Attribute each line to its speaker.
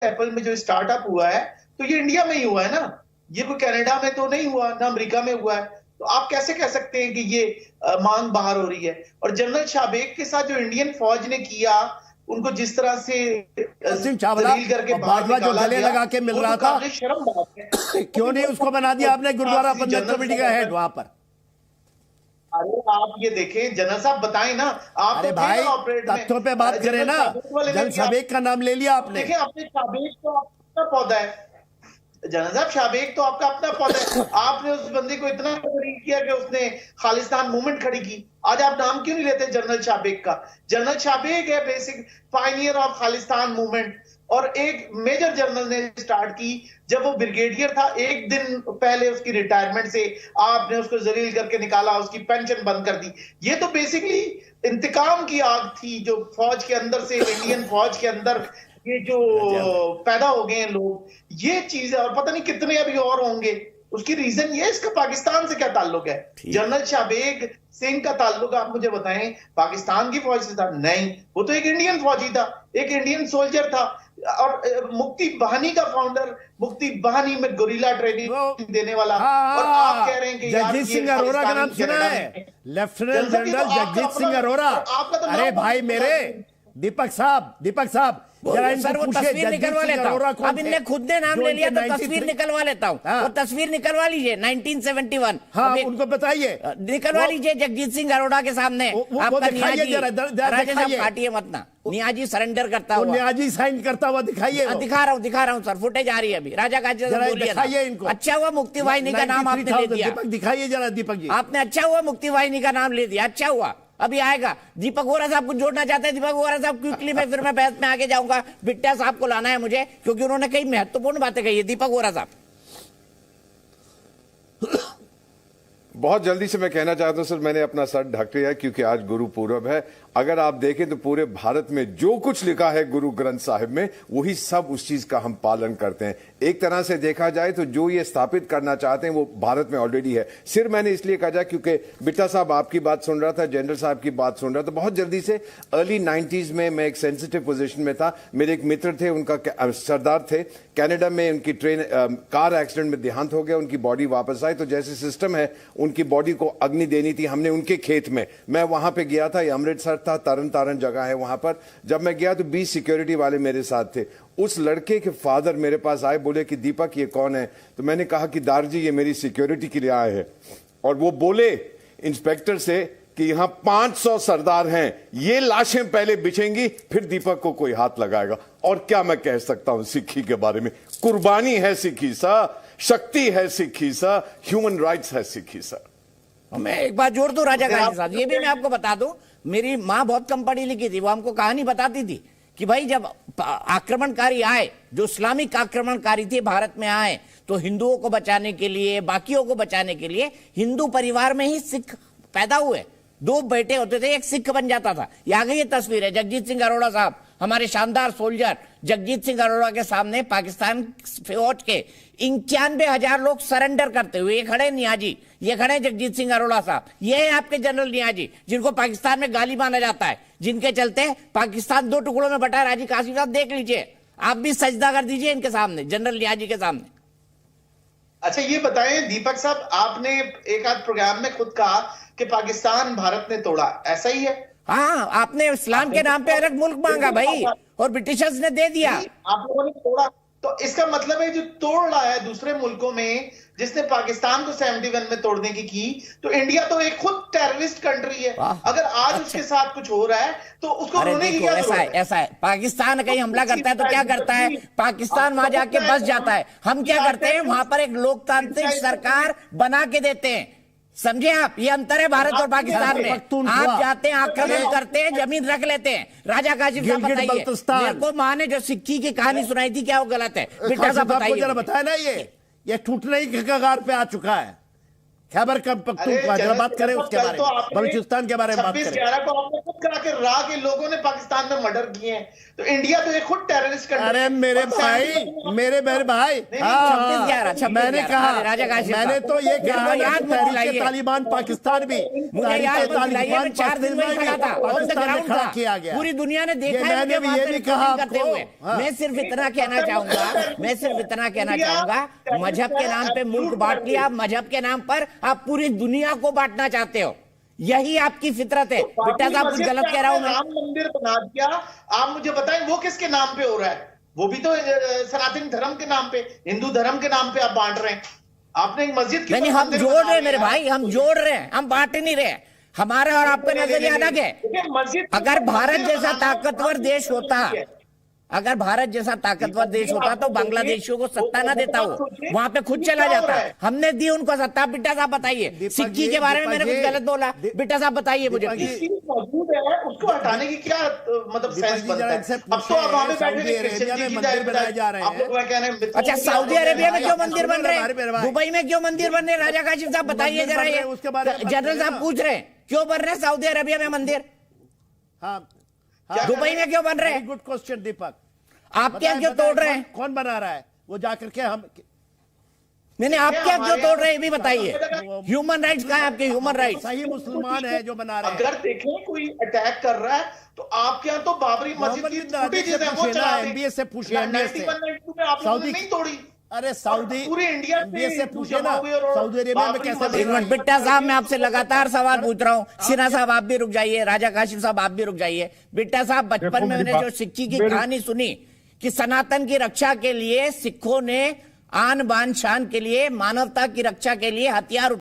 Speaker 1: Apple में जो startup हुआ है तो ये इंडिया में ही हुआ है ना, ये कोई कनाडा में तो नहीं हुआ ना अमेरिका में हुआ है। तो आप कैसे कह सकते हैं कि ये मांग बाहर हो रही है। और जनरल शाहबेग के साथ जो इंडियन फौज ने किया, उनको जिस तरह से
Speaker 2: दलील करके बाजवा जो गले लगा के मिल रहा था,
Speaker 1: शर्म बात है।
Speaker 2: क्यों नहीं उसको बना दिया आपने गुरुद्वारा पंचायत कमेटी का हेड वहां पर?
Speaker 1: अरे आप ये देखें, जनरल साहब बताएं ना आप।
Speaker 2: अरे भाई तथ्यों पे बात करें ना, जनरल शाहबेग का नाम ले लिया आपने।
Speaker 1: देखिए आपने शाहबेग तो आपका पौधा है, जनरल साहब शाहबेग तो आपका अपना पौधा है। आपने उस बंदे को इतना तकरीर किया कि उसने खालिस्तान मूवमेंट खड़ी की। आज आप नाम क्यों नहीं लेते जनरल शाहबेग का? जनरल शाहबेग है basic Pioneer of Khalistan movement, और एक मेजर जनरल ने स्टार्ट की जब वो ब्रिगेडियर था। एक दिन पहले उसकी रिटायरमेंट से आपने उसको जलील करके निकाला, उसकी पेंशन बंद कर दी। ये तो बेसिकली इंतकाम की आग थी जो फौज के अंदर से, इंडियन फौज के अंदर ये जो पैदा हो गए हैं लोग, ये चीज है। और पता नहीं कितने अभी और होंगे। उसकी रीजन ये, इसका पाकिस्तान से क्या ताल्लुक है? जनरल शाहबेग सिंह का ताल्लुक आप मुझे बताएं पाकिस्तान की फौज से था? नहीं, वो तो एक इंडियन फौजी था, एक इंडियन सोल्जर था। और मुक्ति बहानी का फाउंडर, मुक्ति बहानी में गोरिल्ला ट्रेनिंग देने वाला। और आप कह रहे हैं कि
Speaker 2: जगजीत सिंह अरोड़ा का नाम सुना है? Lieutenant general Jagjit Singh Arora. अरे भाई मेरे दीपक साहब
Speaker 3: सर वो तस्वीर निकलवा लेता हूँ। अब इनने खुद ने नाम ले लिया तो तस्वीर निकलवा लेता हूँ। वो तस्वीर निकलवा लीजिए 1971।
Speaker 2: हाँ उनको बताइए,
Speaker 3: निकलवा लीजिए जगजीत सिंह अरोड़ा के सामने। आपका नियाजी, राजेश साहब काटिए मत ना, नियाजी सरेंडर करता हुआ,
Speaker 2: नियाजी साइन करता हुआ दिखाइए।
Speaker 3: दिखा रहा हूँ सर, फुटेज आ रही है अभी। राजा का
Speaker 2: दिखाइए इनको।
Speaker 3: अच्छा हुआ मुक्ति वाहिनी का नाम आपने ले दिया।
Speaker 2: दिखाइए जरा दीपक जी,
Speaker 3: आपने अच्छा हुआ मुक्ति वाहिनी का नाम ले दिया, अच्छा हुआ। अभी आएगा दीपक वोरा साहब कुछ जोड़ना चाहते हैं? दीपक वोरा साहब क्विकली में, फिर मैं बहस में आगे जाऊंगा। बिट्टा साहब को लाना है मुझे क्योंकि उन्होंने कई महत्वपूर्ण बातें कही है। दीपक वोरा साहब।
Speaker 4: बहुत जल्दी से मैं कहना चाहता हूं सर, मैंने अपना सर ढक लिया क्योंकि आज गुरु पूरब है। अगर आप देखें तो पूरे भारत में जो कुछ लिखा है गुरु ग्रंथ साहिब में, वही सब उस चीज का हम पालन करते हैं। एक तरह से देखा जाए तो जो ये स्थापित करना चाहते हैं वो भारत में ऑलरेडी है। सिर्फ मैंने इसलिए कहा क्योंकि बिट्टा साहब आपकी बात सुन रहा था, जनरल साहब की बात सुन रहा था। बहुत जल्दी से अर्ली 90s में मैं एक सेंसिटिव पोजीशन में था। मेरे एक मित्र थे, उनका सरदार थे, कनाडा में उनकी कार एक्सीडेंट में देहांत हो गया, उनकी बॉडी वापस आई। तो जैसे सिस्टम है, उनकी बॉडी को अग्नि देनी थी, हमने उनके खेत में, मैं वहां पे गया था, ये अमृतसर था, तरन तारण जगह है वहां पर। जब मैं गया तो 20 सिक्योरिटी वाले मेरे साथ थे। उस लड़के के फादर मेरे पास आए, बोले कि दीपक ये कौन है? तो मैंने कहा कि दार जी ये मेरी सिक्योरिटी के लिए आए हैं। और वो बोले इंस्पेक्टर से कि यहां 500 सरदार हैं, ये लाशें पहले बिछेंगी फिर दीपक को कोई हाथ लगाएगा। और क्या मैं कह सकता हूं सिक्खी के बारे में? कुर्बानी है सिक्खी सा, शक्ति है सिक्खी सा, ह्यूमन राइट्स है सिक्खी सा।
Speaker 3: मैं एक बात जोड़ दूं राजा गांधी साहब, ये भी मैं आपको बता दूं, मेरी माँ बहुत कम पढ़ी लिखी थी, वो हमको कहानी बताती थी कि भाई जब आक्रमणकारी आए, जो इस्लामिक आक्रमणकारी थे भारत में आए, तो हिंदुओं को बचाने के लिए, बाकियों को बचाने के लिए हिंदू परिवार में ही सिख पैदा हुए। 2 बेटे होते थे, एक सिख बन जाता था। ये आ गई ये तस्वीर है जगजीत सिंह अरोड़ा साहब, हमारे शानदार सोल्जर जगजीत सिंह अरोड़ा के सामने पाकिस्तान फौज के 91,000 लोग सरेंडर करते हुए। ये खड़े नियाजी, ये खड़े जगजीत सिंह अरोड़ा साहब, ये है आपके जनरल नियाजी जिनको पाकिस्तान में गाली माना जाता है, जिनके चलते पाकिस्तान 2 टुकड़ों में बटा है। राजी कासिम साहब देख लीजिए, आप भी सजदा कर दीजिए इनके सामने, जनरल नियाजी के सामने।
Speaker 1: अच्छा ये बताएं दीपक साहब, आपने एक आध प्रोग्राम में खुद कहा कि पाकिस्तान भारत ने तोड़ा, ऐसा ही है?
Speaker 3: हाँ, आपने इस्लाम के नाम पे अलग मुल्क मांगा भाई, और ब्रिटिशर्स ने दे दिया।
Speaker 1: आप लोगों ने तोड़ा, तो इसका मतलब है जो तोड़ रहा है दूसरे मुल्कों में, जिसने पाकिस्तान को 71 में तोड़ने की, तो इंडिया तो एक खुद टेररिस्ट कंट्री है। अगर आज उसके साथ कुछ हो रहा है तो उसको रोने की क्या जरूरत है?
Speaker 3: ऐसा है, पाकिस्तान कहीं हमला करता है तो क्या करता है? पाकिस्तान वहां जाके बस जाता है। हम क्या करते हैं? वहां पर एक लोकतांत्रिक सरकार बना के देते हैं। समझे आप? ये अंतर है भारत और पाकिस्तान में। आप जाते हैं, आक्रमण करते हैं, जमीन रख लेते हैं। राजा काशिफ साहब बताइए, मेरे को माँ ने जो सिक्की की कहानी सुनाई थी, क्या वो गलत है? बिट्टा साहब बताइए।
Speaker 2: बताया ना, ये टूटने की कगार पे आ चुका है। खैबर पख्तूनख्वा जरा बात करें उसके बारे में, बलूचिस्तान के बारे में बात करें।
Speaker 1: 26/11 को आपने खुद कहा कि रा के लोगों ने पाकिस्तान में मर्डर किए हैं, तो इंडिया तो एक खुद टेररिस्ट कंट्री।
Speaker 2: अरे मेरे भाई, मेरे भाई,
Speaker 3: 26/11
Speaker 2: मैंने कहा,
Speaker 3: राजा काशिफ
Speaker 2: मैंने तो ये कहा
Speaker 3: याद मत दिलाइए।
Speaker 2: तालिबान पाकिस्तान भी,
Speaker 3: मुझे याद मत दिलाइए, मैं 4 दिन में खड़ा था,
Speaker 2: पाकिस्तान में खड़ा किया गया।
Speaker 3: पूरी दुनिया ने देखा है
Speaker 2: मैंने भी ये नहीं कहा
Speaker 3: करते हुए। मैं सिर्फ इतना कहना चाहूंगा, मजहब के नाम पे मुल्क बांट लिया, मजहब के नाम पर आप पूरी दुनिया को बांटना चाहते हो, यही आपकी फितरत है। बेटा साहब कुछ गलत कह रहा हूं मैं?
Speaker 1: राम मंदिर बना दिया, आप मुझे बताएं वो किसके नाम पे हो रहा है? वो भी तो सनातन धर्म के नाम पे, हिंदू धर्म के नाम पे आप बांट रहे हैं। आपने एक मस्जिद की,
Speaker 3: नहीं, हम जोड़ रहे हैं मेरे भाई, हम जोड़ रहे हैं, हम बांट नहीं रहे। हमारा और आपका नजरिया अलग है। अगर भारत जैसा ताकतवर देश होता, अगर भारत जैसा ताकतवर देश होता तो बांग्लादेशियों को सत्ता ना देता, वो वहां पे खुद चला जाता। हमने दी उनको सत्ता। बिट्टा साहब बताइए, सिक्की के बारे में मैंने कुछ गलत बोला? बिट्टा साहब बताइए मुझे।
Speaker 1: मौजूद है, उसको हटाने की क्या मतलब सेंस बनता है? अब तो आप वहां पे बैठे
Speaker 2: मंदिर बनाए जा रहे हैं।
Speaker 3: अच्छा, सऊदी अरेबिया में क्यों मंदिर बन रहे हैं? दुबई में क्यों मंदिर बन रहे हैं? राजा काशिफ साहब बताइए जरा, ये जनरल साहब पूछ रहे हैं क्यों बन रहे हैं सऊदी अरेबिया में मंदिर? दुबई में क्यों बन रहे हैं?
Speaker 2: गुड क्वेश्चन दीपक।
Speaker 3: आप क्या क्यों तोड़ रहे हैं?
Speaker 2: कौन बना रहा है वो जाकर के? हम
Speaker 3: मैंने आप क्या क्यों तोड़ रहे हैं ये भी बताइए। ह्यूमन राइट्स कहाँ है आपके? ह्यूमन राइट्स
Speaker 2: सही मुसलमान है जो बना रहे हैं।
Speaker 1: अगर देखें कोई अटैक कर रहा है तो आपके यहाँ तो बाबरी मस्जिद की फुटेज है, वो चला दें।
Speaker 2: एमबीए से पूछिए, एमबीए से।
Speaker 1: 91-92 में आप लोगों ने नहीं तोड़ी।
Speaker 2: अरे सऊदी,
Speaker 1: पूरे इंडिया
Speaker 2: एमबीए से पूछे ना, सऊदी अरेबिया में कैसे?
Speaker 3: एक मिनट बिट्टा साहब, मैं आपसे लगातार सवाल पूछ रहा हूँ। सिन्हा साहब आप भी रुक जाइए, राजा काशिफ साहब आप भी रुक जाइए। बिट्टा साहब, बचपन में मैंने जो सिक्की की कहानी सुनी कि सनातन की रक्षा के लिए सिखों ने आन बान शान के लिए, मानवता की रक्षा के लिए हथियार